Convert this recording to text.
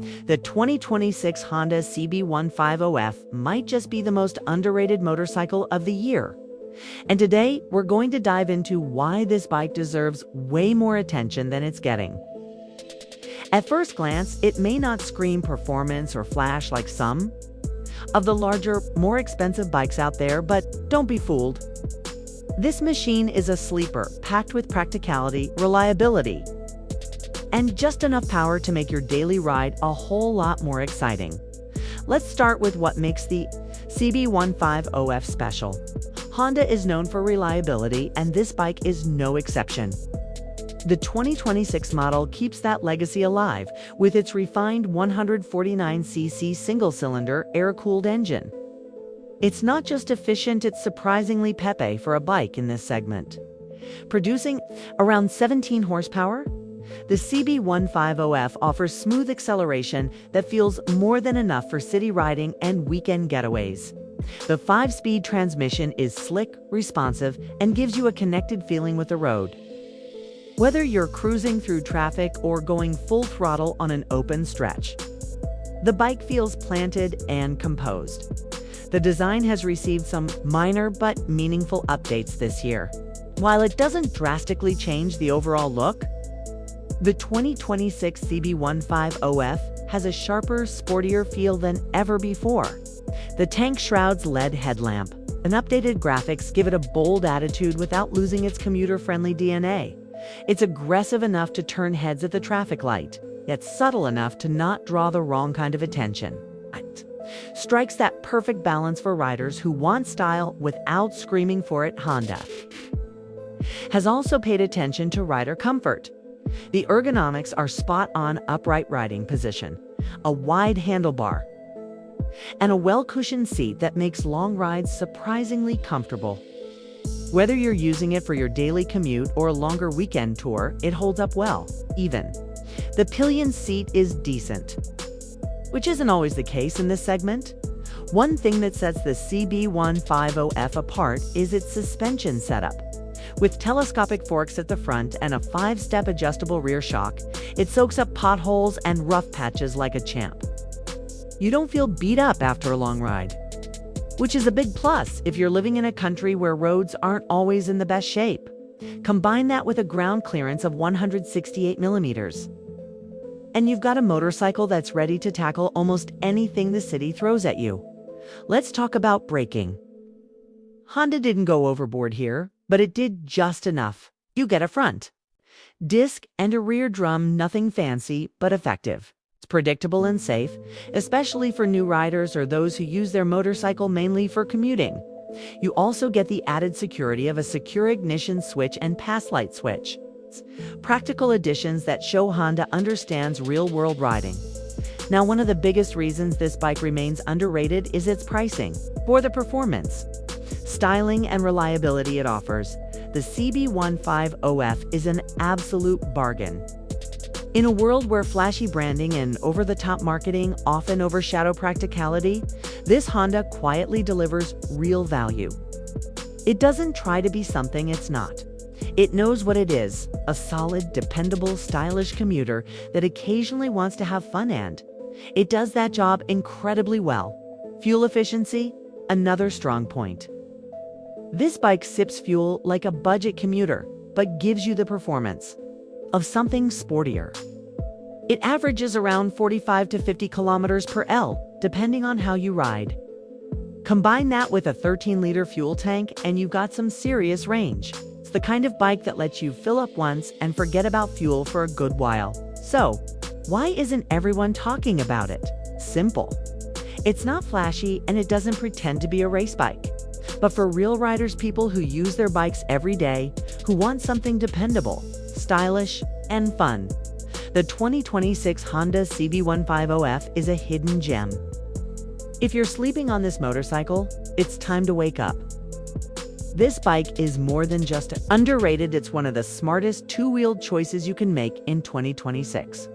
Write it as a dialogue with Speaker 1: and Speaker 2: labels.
Speaker 1: The 2026 Honda CB150F might just be the most underrated motorcycle of the year. And today, we're going to dive into why this bike deserves way more attention than it's getting. At first glance, it may not scream performance or flash like some of the larger, more expensive bikes out there, but don't be fooled. This machine is a sleeper, packed with practicality, reliability, and just enough power to make your daily ride a whole lot more exciting. Let's start with what makes the CB150F special. Honda is known for reliability, and this bike is no exception. The 2026 model keeps that legacy alive with its refined 149cc single-cylinder air-cooled engine. It's not just efficient, it's surprisingly pepe for a bike in this segment. Producing around 17 horsepower, the CB150F offers smooth acceleration that feels more than enough for city riding and weekend getaways. The 5-speed transmission is slick, responsive, and gives you a connected feeling with the road. Whether you're cruising through traffic or going full throttle on an open stretch, the bike feels planted and composed. The design has received some minor but meaningful updates this year. While it doesn't drastically change the overall look, the 2026 CB150F has a sharper, sportier feel than ever before. The tank shroud's LED headlamp and updated graphics give it a bold attitude without losing its commuter-friendly DNA. It's aggressive enough to turn heads at the traffic light, yet subtle enough to not draw the wrong kind of attention. It strikes that perfect balance for riders who want style without screaming for it. Honda has also paid attention to rider comfort. The ergonomics are spot-on: upright riding position, a wide handlebar, and a well-cushioned seat that makes long rides surprisingly comfortable. Whether you're using it for your daily commute or a longer weekend tour, it holds up well. Even the pillion seat is decent, which isn't always the case in this segment. One thing that sets the CB150F apart is its suspension setup. With telescopic forks at the front and a 5-step adjustable rear shock, it soaks up potholes and rough patches like a champ. You don't feel beat up after a long ride, which is a big plus if you're living in a country where roads aren't always in the best shape. Combine that with a ground clearance of 168 millimeters, and you've got a motorcycle that's ready to tackle almost anything the city throws at you. Let's talk about braking. Honda didn't go overboard here, but it did just enough. You get a front disc and a rear drum, nothing fancy, but effective. It's predictable and safe, especially for new riders or those who use their motorcycle mainly for commuting. You also get the added security of a secure ignition switch and pass light switch. Practical additions that show Honda understands real-world riding. Now, one of the biggest reasons this bike remains underrated is its pricing. For the performance, styling, and reliability it offers, the CB150F is an absolute bargain. In a world where flashy branding and over-the-top marketing often overshadow practicality, this Honda quietly delivers real value. It doesn't try to be something it's not. It knows what it is: a solid, dependable, stylish commuter that occasionally wants to have fun, and it does that job incredibly well. Fuel efficiency, another strong point. This bike sips fuel like a budget commuter, but gives you the performance of something sportier. It averages around 45 to 50 kilometers per L, depending on how you ride. Combine that with a 13-liter fuel tank and you've got some serious range. It's the kind of bike that lets you fill up once and forget about fuel for a good while. So, why isn't everyone talking about it? Simple. It's not flashy and it doesn't pretend to be a race bike. But for real riders, people who use their bikes every day, who want something dependable, stylish, and fun, the 2026 Honda CB150F is a hidden gem. If you're sleeping on this motorcycle, it's time to wake up. This bike is more than just underrated, it's one of the smartest two-wheeled choices you can make in 2026.